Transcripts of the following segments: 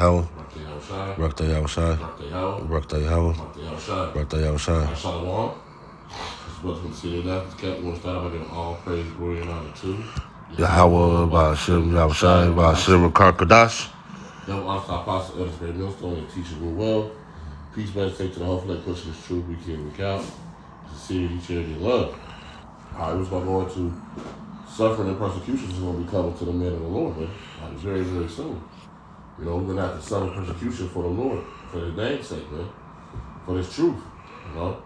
Howell, Birthday Yahushai. Birthday Yahushai, Birthday Howell. Birthday Howell, Birthday Yahushai. Birthday Yahushai. Shalom. This brother considered that. Captain will start by giving all praise, glory, and honor to Yahweh, Ba'ashem, Yahushai, Ba'ashem, Karkadash. Devil honor our apostle, elders, great millstone, and teacher real well. Peace, meditate to the whole flesh, pushing this truth, we can week out. Sincerity, charity, and love. All right, we're going to go into suffering and persecution is going to be coming to the men of the Lord, man. Very, very soon. You know, we're going to have to suffer persecution for the Lord, for His name's sake, man. For this truth, you know.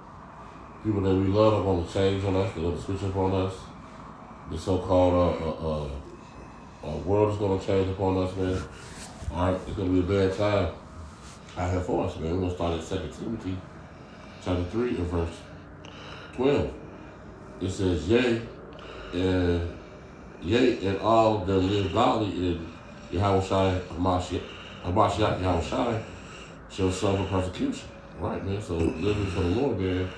People that we love are going to change on us. They're going to switch up on us. The so-called world is going to change upon us, man. All right, it's going to be a bad time out here for us, man. We're going to start at 2 Timothy chapter 3 and verse 12. It says, Yea, and all that live godly in Yahushai, Hamashiach Yahushai, shall suffer persecution. Right, man. So living for the Lord, man,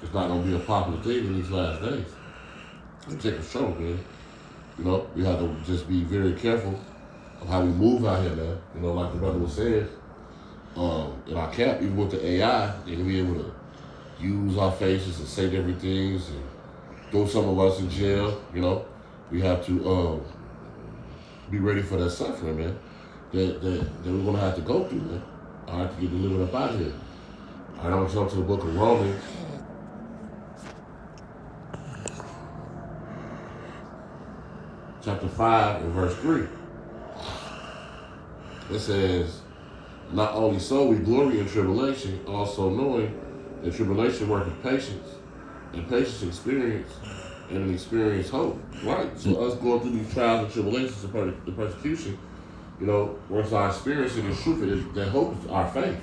it's not going to be a popular thing in these last days. It's taking trouble, man. You know, we have to just be very careful of how we move out here, man. You know, like the brother was saying, in our camp, even with the AI, they can be able to use our faces and say different things and throw some of us in jail, you know. We have to be ready for that suffering, man, that we're going to have to go through, man. All right, to get delivered up out of here. All right, I'm going to jump to the book of Romans. Chapter 5 and verse 3. It says, not only so we glory in tribulation, also knowing that tribulation worketh patience, and patience experience, and an experience hope. Right? So us going through these trials and tribulations and the persecution, you know, once our experience in the truth, that hope is our faith.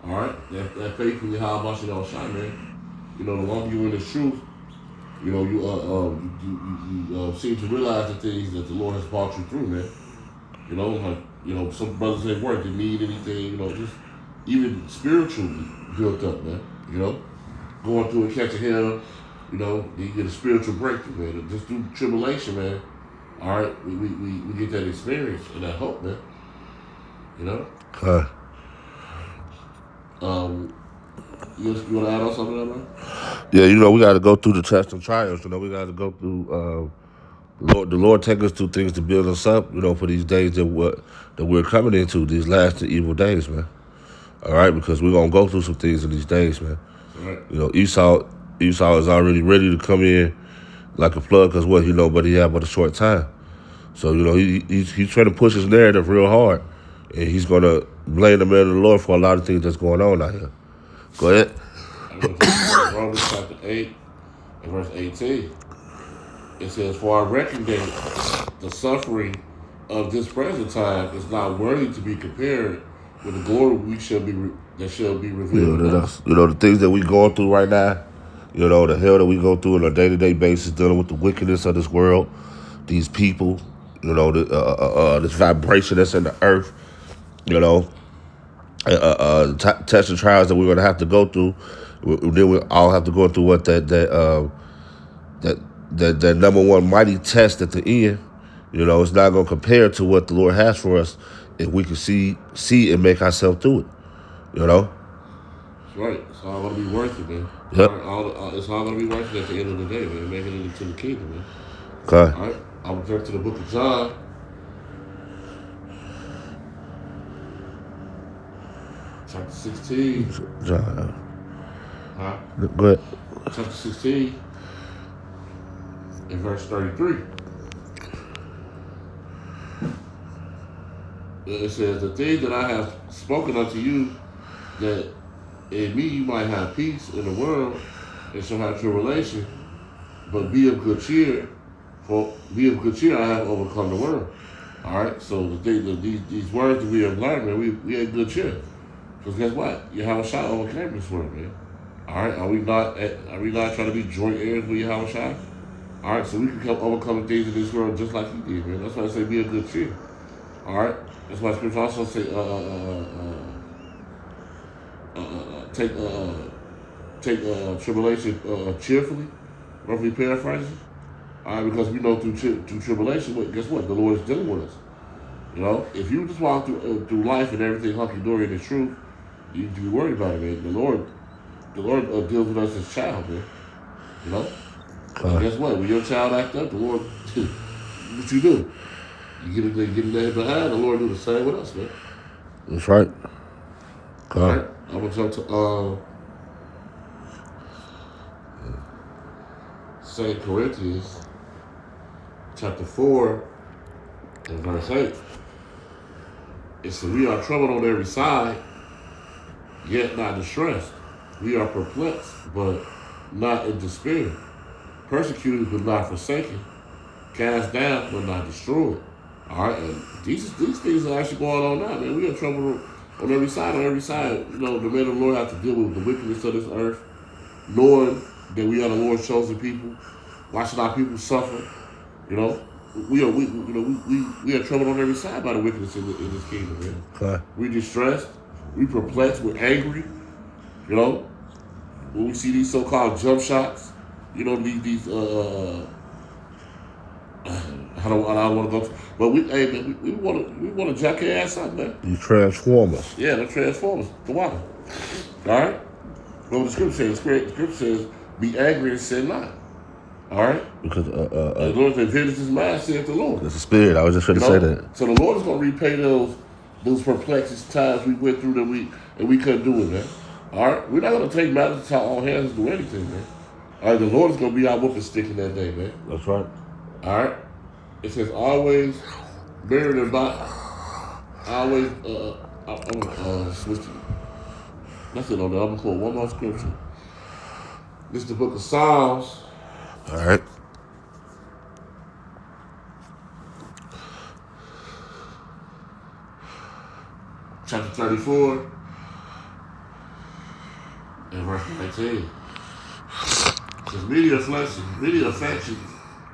All right? That faith in Yahweh Yahushai, man. You know, the longer you're in the truth, you know, you seem to realize the things that the Lord has brought you through, man. You know, like, you know, some brothers at work didn't need anything, you know, just even spiritually built up, man. You know, going through and catching hell, you know, you get a spiritual breakthrough, man. Just through tribulation, man. All right, we get that experience and that hope, man. You know. You want to add on something, man? Yeah, you know, we got to go through the tests and trials. You know, we got to go through. The Lord take us through things to build us up. You know, for these days that we're coming into, these last and evil days, man. All right, because we're gonna go through some things in these days, man. Right. You know, Esau is already ready to come in like a flood, because what, you know, but he had but a short time. So, you know, he's trying to push his narrative real hard, and he's gonna blame the man of the Lord for a lot of things that's going on out here. Go ahead. Romans chapter 8 and verse 18. It says, for I reckon that the suffering of this present time is not worthy to be compared with the glory that shall be revealed. You know, the things that we going through right now, you know, the hell that we go through on a day-to-day basis, dealing with the wickedness of this world, these people, you know, this vibration that's in the earth, you know, tests and trials that we're going to have to go through. Then we all have to go through what that number one mighty test at the end. You know, it's not going to compare to what the Lord has for us if we can see and make ourselves through it. You know? That's right. It's all going to be worth it, man. Yep. It's all going to be worth it at the end of the day, man. Making it into the kingdom, man. Okay. All right. I'm going to turn to the book of John. Chapter 16. John. Huh? Go ahead. Chapter 16 and verse 33. It says, the thing that I have spoken unto you, that in me you might have peace in the world, and shall have tribulation, but be of good cheer, I have overcome the world. All right, so these words that we have learned, man, we had good cheer. Because guess what? Yahushua overcame this world, man. All right, are we not trying to be joint heirs with Yahushua? All right, so we can overcome the things in this world just like he did, man. That's why I say be of good cheer. All right, that's why Scripture also say take tribulation cheerfully, roughly paraphrasing. All right, because we know through tribulation, guess what? The Lord is dealing with us. You know, if you just walk through life and everything hunky-dory in the truth, you need to be worried about it, man. The Lord deals with us as child, man. You know? And guess what? When your child act up, the Lord, what you do? You get in there behind, the Lord do the same with us, man. That's right. All right? I'm going to jump to 2 Corinthians chapter 4 and verse 8. It says, we are troubled on every side, yet not distressed. We are perplexed, but not in despair. Persecuted, but not forsaken. Cast down, but not destroyed. All right, and these things are actually going on now, man. We are troubled on every side. On every side, you know, the men of the Lord have to deal with the wickedness of this earth, knowing that we are the Lord's chosen people, watching our people suffer. You know, we are troubled on every side by the wickedness in this kingdom, man. Okay. We're distressed, we perplexed, we're angry. You know, when we see these so-called jump shots, you know, these I don't want to go, but we want to jack your ass up, man. You Transformers. Yeah, the Transformers, the water. All right. Well, the scripture says, "Be angry and sin not." All right. Because the Lord said, "Vengeance is mine," saith the Lord. it's a spirit. I was just trying to say that. So the Lord is going to repay those perplexing times we went through that we couldn't do it, man. All right. We're not going to take matters into our own hands and do anything, man. All right. The Lord is going to be our whooping stick in that day, man. That's right. All right. It says always buried in body. Always. I'm gonna switch it. That's it on there. I'm gonna quote one more scripture. This is the book of Psalms. All right. Chapter 34 and verse 19. It says, many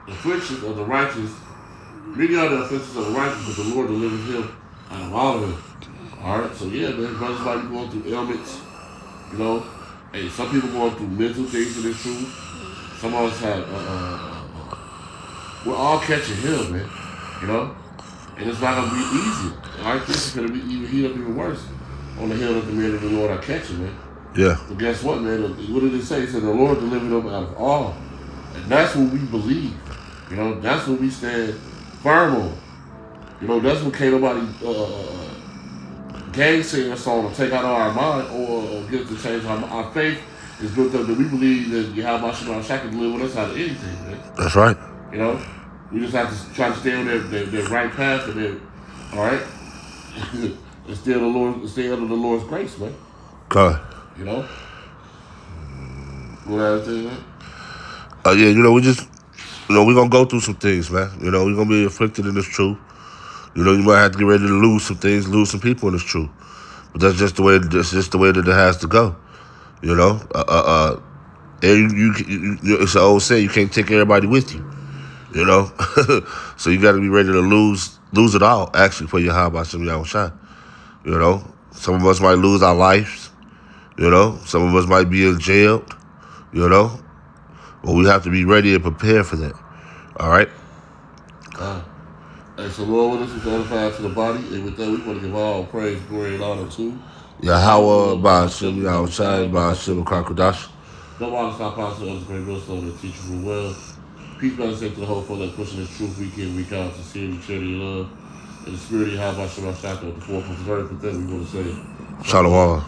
afflictions of the righteous. Many are the offenses of the righteous, but the Lord delivers him out of all of them. All right, so yeah, man, brothers might be going through ailments, you know. Hey, some people going through mental things in this truth. Some of us have, we're all catching hell, man, you know. And it's not gonna be easy. All right, this is gonna be even worse on the hill that the men of the Lord are catching, man. Yeah. But guess what, man? What did it say? It said the Lord delivered them out of all, and that's what we believe. You know, that's what we stand firm on. You know, that's what can't nobody gainsay us on or take out of our mind or get us to change our faith is built up that we believe that Yahweh Shah can deliver us out of anything, man. That's right. You know, we just have to try to stay on that right path and then, all right, and stay under the Lord's grace, man. Okay. You know. What else say, man? Yeah, you know, we're gonna go through some things, man. You know, we're gonna be afflicted in this truth. You know, you might have to get ready to lose some things, lose some people in this truth. But that's just the way that it has to go. You know, it's an old saying, you can't take everybody with you. You know, so you got to be ready to lose it all. Actually, for your Yahweh Shah. You know, some of us might lose our lives. You know, some of us might be in jail. You know, but we have to be ready and prepared for that. All right. Hey, so Lord, with us is edified to the body, and with that, we want to give all praise, glory, and honor to Yahweh, Ba'ashem, Yahweh Shai, Ba'ashem, Kakodash. No one stop possible of the great millstone that teaches you well. Peace, blessings to the whole folk that pushing this truth week in, week out, sincerely, charity, and love. And the spirit of Yahweh Shah, the forefront of earth, with that we want to say. Shalom.